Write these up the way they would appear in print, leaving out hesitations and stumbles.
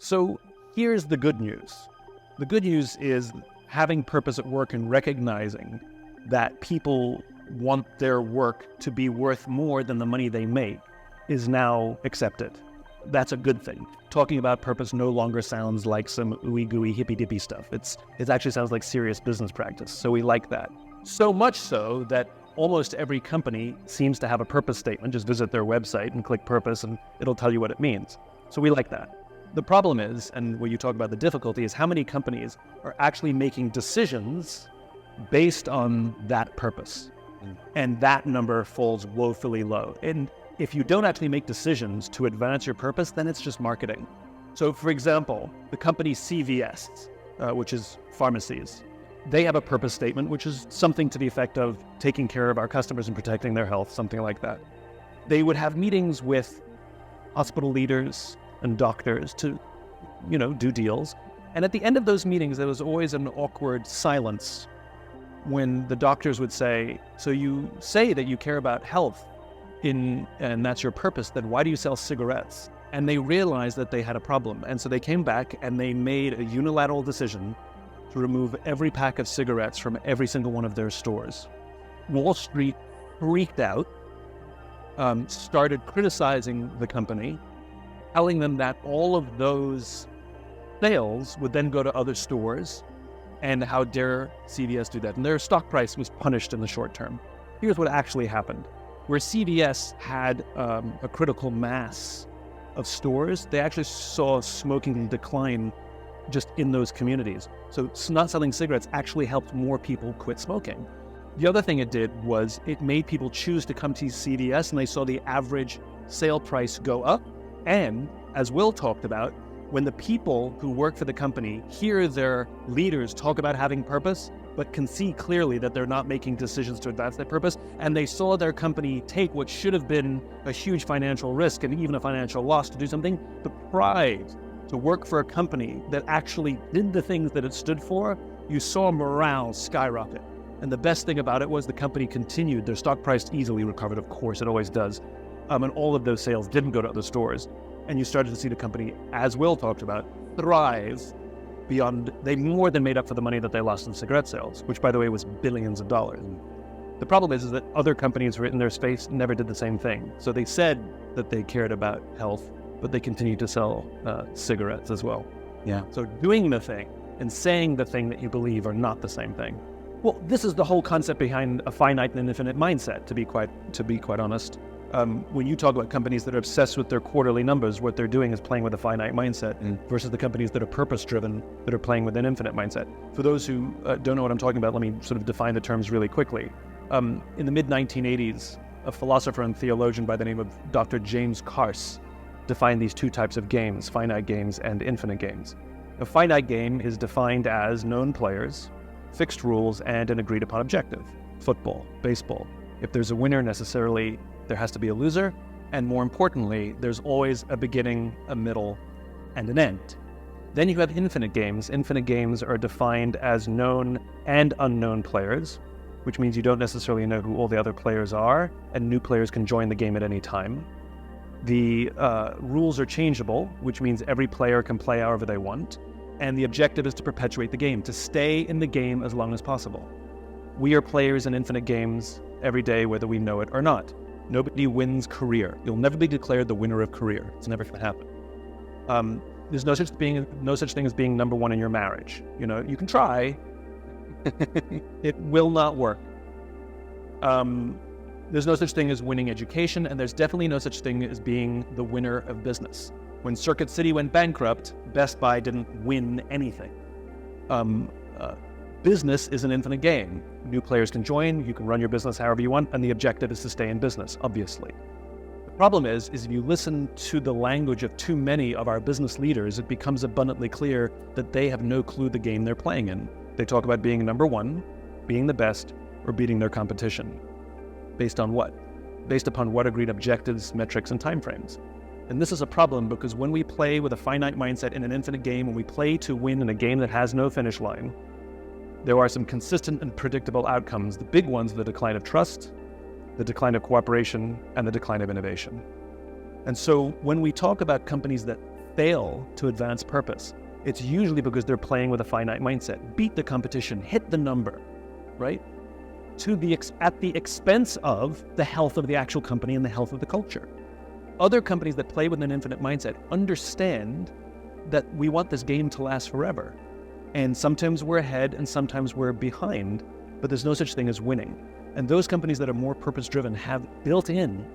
So here's the good news. The good news is having purpose at work and recognizing that people want their work to be worth more than the money they make is now accepted. That's a good thing. Talking about purpose no longer sounds like some ooey gooey hippy dippy stuff. It actually sounds like serious business practice. So we like that. So much so that almost every company seems to have a purpose statement. Just visit their website and click purpose and it'll tell you what it means. So we like that. The problem is, and where you talk about the difficulty, is how many companies are actually making decisions based on that purpose. And that number falls woefully low. And if you don't actually make decisions to advance your purpose, then it's just marketing. So for example, the company CVS, which is pharmacies, they have a purpose statement, which is something to the effect of taking care of our customers and protecting their health, something like that. They would have meetings with hospital leaders and doctors to, do deals. And at the end of those meetings, there was always an awkward silence when the doctors would say, so you say that you care about health and that's your purpose, then why do you sell cigarettes? And they realized that they had a problem. And so they came back and they made a unilateral decision to remove every pack of cigarettes from every single one of their stores. Wall Street freaked out, started criticizing the company, telling them that all of those sales would then go to other stores, and how dare CVS do that? And their stock price was punished in the short term. Here's what actually happened. Where CVS had a critical mass of stores, they actually saw smoking decline just in those communities. So not selling cigarettes actually helped more people quit smoking. The other thing it did was it made people choose to come to CVS, and they saw the average sale price go up. And as Will talked about, when the people who work for the company hear their leaders talk about having purpose, but can see clearly that they're not making decisions to advance that purpose, and they saw their company take what should have been a huge financial risk and even a financial loss to do something, the pride to work for a company that actually did the things that it stood for, you saw morale skyrocket. And the best thing about it was the company continued. Their stock price easily recovered, of course, it always does. And all of those sales didn't go to other stores. And you started to see the company, as Will talked about, thrive beyond, they more than made up for the money that they lost in cigarette sales, which, by the way, was billions of dollars. The problem is that other companies who were in their space never did the same thing. So they said that they cared about health, but they continued to sell cigarettes as well. Yeah. So doing the thing and saying the thing that you believe are not the same thing. Well, this is the whole concept behind a finite and infinite mindset, to be quite honest. When you talk about companies that are obsessed with their quarterly numbers, what they're doing is playing with a finite mindset versus the companies that are purpose-driven, that are playing with an infinite mindset. For those who don't know what I'm talking about, let me sort of define the terms really quickly. In the mid-1980s, a philosopher and theologian by the name of Dr. James Carse defined these two types of games, finite games and infinite games. A finite game is defined as known players, fixed rules, and an agreed-upon objective. Football, baseball. If there's a winner, necessarily there has to be a loser, and more importantly, there's always a beginning, a middle, and an end. Then you have infinite games. Infinite games are defined as known and unknown players, which means you don't necessarily know who all the other players are, and new players can join the game at any time. The rules are changeable, which means every player can play however they want, and the objective is to perpetuate the game, to stay in the game as long as possible. We are players in infinite games every day, whether we know it or not. Nobody wins career. You'll never be declared the winner of career. It's never going to happen. There's no such thing as being number one in your marriage. You can try. It will not work. There's no such thing as winning education, and there's definitely no such thing as being the winner of business. When Circuit City went bankrupt, Best Buy didn't win anything. Business is an infinite game. New players can join, you can run your business however you want, and the objective is to stay in business, obviously. The problem is if you listen to the language of too many of our business leaders, it becomes abundantly clear that they have no clue the game they're playing in. They talk about being number one, being the best, or beating their competition. Based on what? Based upon what agreed objectives, metrics, and timeframes. And this is a problem because when we play with a finite mindset in an infinite game, when we play to win in a game that has no finish line, there are some consistent and predictable outcomes. The big ones are the decline of trust, the decline of cooperation, and the decline of innovation. And so when we talk about companies that fail to advance purpose, it's usually because they're playing with a finite mindset. Beat the competition, hit the number, right? At the expense of the health of the actual company and the health of the culture. Other companies that play with an infinite mindset understand that we want this game to last forever. And sometimes we're ahead and sometimes we're behind, but there's no such thing as winning. And those companies that are more purpose-driven have built in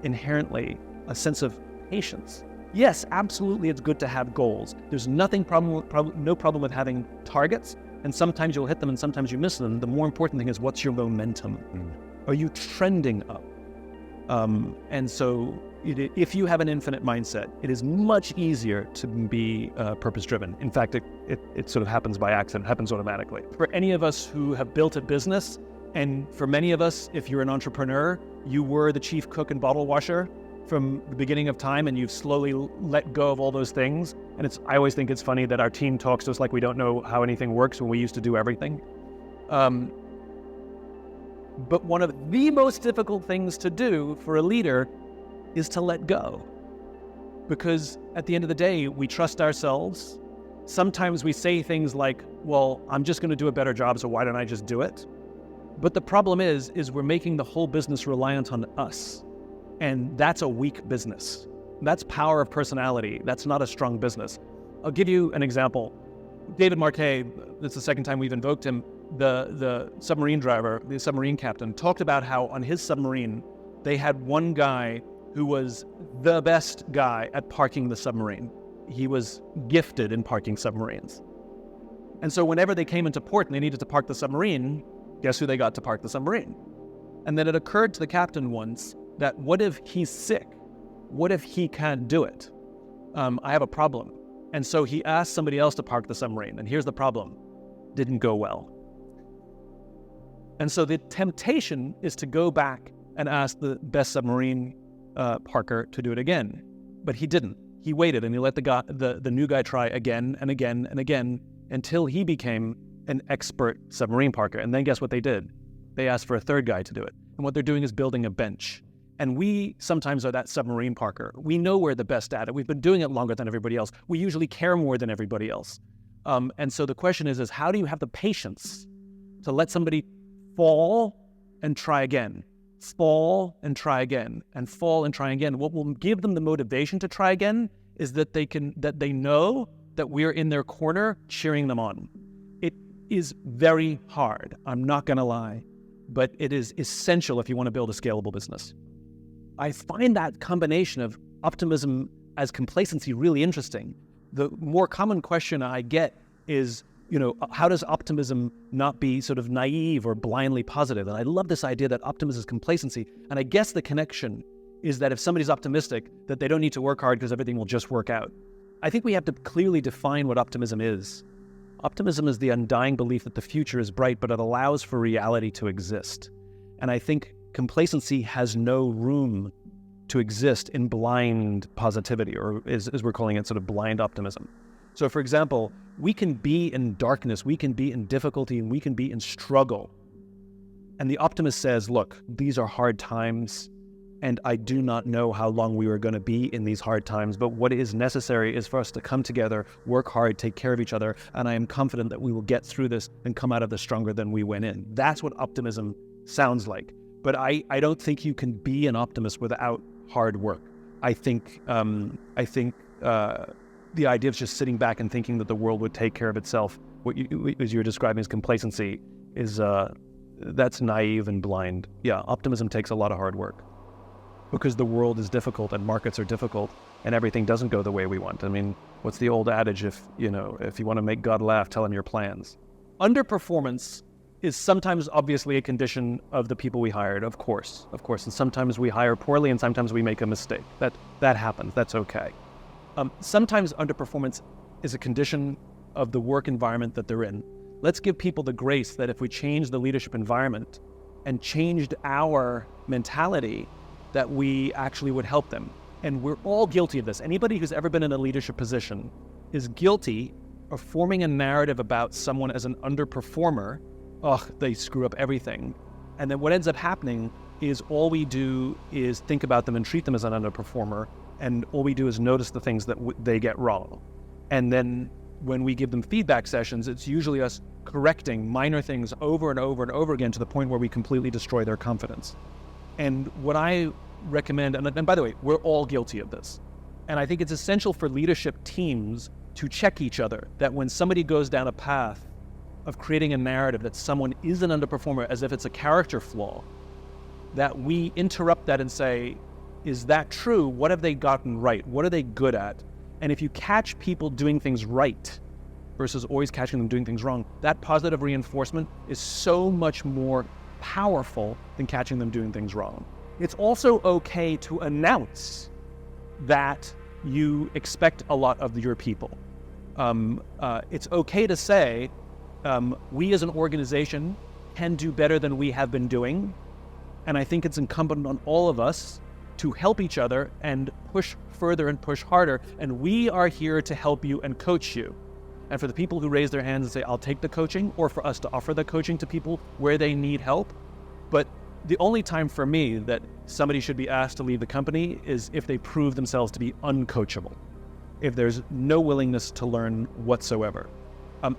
inherently a sense of patience. Yes, absolutely, it's good to have goals. There's no problem with having targets, and sometimes you'll hit them and sometimes you miss them. The more important thing is, what's your momentum? Are you trending up? And so if you have an infinite mindset, it is much easier to be purpose-driven. In fact, it sort of happens by accident, happens automatically. For any of us who have built a business, and for many of us, if you're an entrepreneur, you were the chief cook and bottle washer from the beginning of time, and you've slowly let go of all those things. And I always think it's funny that our team talks to us like we don't know how anything works when we used to do everything. But one of the most difficult things to do for a leader is to let go. Because at the end of the day, we trust ourselves. Sometimes we say things like, well, I'm just going to do a better job, so why don't I just do it? But the problem is we're making the whole business reliant on us. And that's a weak business. That's power of personality. That's not a strong business. I'll give you an example. David Marquet, that's the second time we've invoked him, the submarine driver, the submarine captain, talked about how on his submarine, they had one guy who was the best guy at parking the submarine. He was gifted in parking submarines. And so whenever they came into port and they needed to park the submarine, guess who they got to park the submarine? And then it occurred to the captain once that what if he's sick? What if he can't do it? I have a problem. And so he asked somebody else to park the submarine. And here's the problem. Didn't go well. And so the temptation is to go back and ask the best submarine parker to do it again. But he didn't. He waited and he let the new guy try again and again and again until he became an expert submarine parker. And then guess what they did? They asked for a third guy to do it. And what they're doing is building a bench. And we sometimes are that submarine parker. We know we're the best at it. We've been doing it longer than everybody else. We usually care more than everybody else. And so the question is how do you have the patience to let somebody fall and try again, fall and try again, and fall and try again? What will give them the motivation to try again is that they know that we're in their corner cheering them on. It is very hard, I'm not gonna lie, but it is essential if you want to build a scalable business. I find that combination of optimism as complacency really interesting. The more common question I get is, how does optimism not be sort of naive or blindly positive? And I love this idea that optimism is complacency. And I guess the connection is that if somebody's optimistic, that they don't need to work hard because everything will just work out. I think we have to clearly define what optimism is. Optimism is the undying belief that the future is bright, but it allows for reality to exist. And I think complacency has no room to exist in blind positivity, or as we're calling it, sort of blind optimism. So for example, we can be in darkness, we can be in difficulty, and we can be in struggle. And the optimist says, look, these are hard times, and I do not know how long we are going to be in these hard times, but what is necessary is for us to come together, work hard, take care of each other, and I am confident that we will get through this and come out of this stronger than we went in. That's what optimism sounds like. But I don't think you can be an optimist without hard work. I think the idea of just sitting back and thinking that the world would take care of itself, as you're describing as complacency, is that's naive and blind. Yeah, optimism takes a lot of hard work because the world is difficult and markets are difficult and everything doesn't go the way we want. I mean, what's the old adage? If you want to make God laugh, tell him your plans. Underperformance is sometimes obviously a condition of the people we hired, of course. And sometimes we hire poorly and sometimes we make a mistake. That happens, that's okay. Sometimes underperformance is a condition of the work environment that they're in. Let's give people the grace that if we change the leadership environment and changed our mentality, that we actually would help them. And we're all guilty of this. Anybody who's ever been in a leadership position is guilty of forming a narrative about someone as an underperformer. Oh, they screw up everything. And then what ends up happening is all we do is think about them and treat them as an underperformer. And all we do is notice the things that they get wrong. And then when we give them feedback sessions, it's usually us correcting minor things over and over and over again to the point where we completely destroy their confidence. And what I recommend, and by the way, we're all guilty of this. And I think it's essential for leadership teams to check each other, that when somebody goes down a path of creating a narrative that someone is an underperformer as if it's a character flaw, that we interrupt that and say, is that true? What have they gotten right? What are they good at? And if you catch people doing things right versus always catching them doing things wrong, that positive reinforcement is so much more powerful than catching them doing things wrong. It's also okay to announce that you expect a lot of your people. It's okay to say, we as an organization can do better than we have been doing. And I think it's incumbent on all of us to help each other and push further and push harder. And we are here to help you and coach you. And for the people who raise their hands and say, I'll take the coaching, or for us to offer the coaching to people where they need help. But the only time for me that somebody should be asked to leave the company is if they prove themselves to be uncoachable, if there's no willingness to learn whatsoever.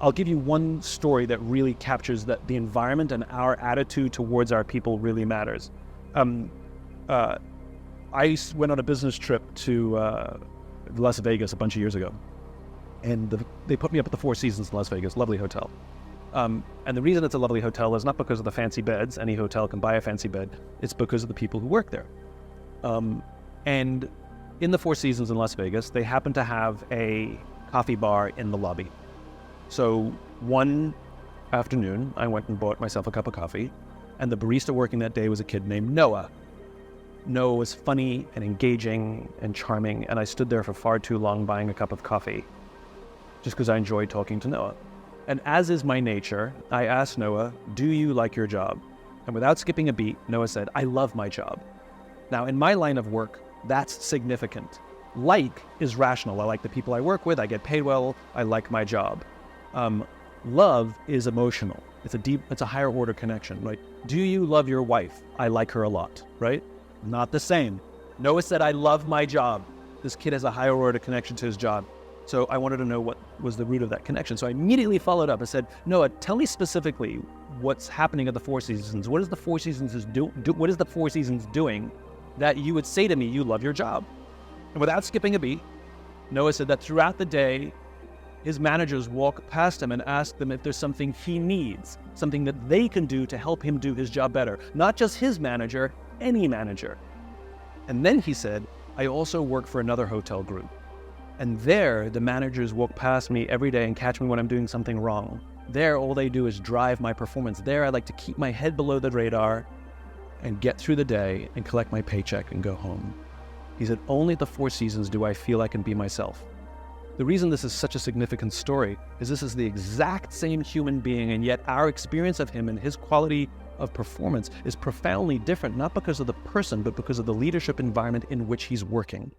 I'll give you one story that really captures that the environment and our attitude towards our people really matters. I went on a business trip to Las Vegas a bunch of years ago, and they put me up at the Four Seasons in Las Vegas, lovely hotel. And the reason it's a lovely hotel is not because of the fancy beds. Any hotel can buy a fancy bed. It's because of the people who work there. And in the Four Seasons in Las Vegas, they happen to have a coffee bar in the lobby. So one afternoon, I went and bought myself a cup of coffee, and the barista working that day was a kid named Noah. Noah was funny and engaging and charming, and I stood there for far too long buying a cup of coffee just because I enjoyed talking to Noah. And as is my nature, I asked Noah, do you like your job? And without skipping a beat, Noah said, I love my job. Now, in my line of work, that's significant. Like is rational. I like the people I work with. I get paid well. I like my job. Love is emotional. It's a higher order connection, right? Do you love your wife? I like her a lot, right? Not the same. Noah said, I love my job. This kid has a higher order connection to his job. So I wanted to know what was the root of that connection. So I immediately followed up and said, Noah, tell me specifically what's happening at the Four Seasons. What is the Four Seasons what is the Four Seasons doing that you would say to me, you love your job? And without skipping a beat, Noah said that throughout the day, his managers walk past him and ask them if there's something he needs, something that they can do to help him do his job better. Not just his manager, any manager. And then he said, I also work for another hotel group. And there, the managers walk past me every day and catch me when I'm doing something wrong. There, all they do is drive my performance. There, I like to keep my head below the radar and get through the day and collect my paycheck and go home. He said, only at the Four Seasons do I feel I can be myself. The reason this is such a significant story is this is the exact same human being, and yet our experience of him and his quality of performance is profoundly different, not because of the person, but because of the leadership environment in which he's working.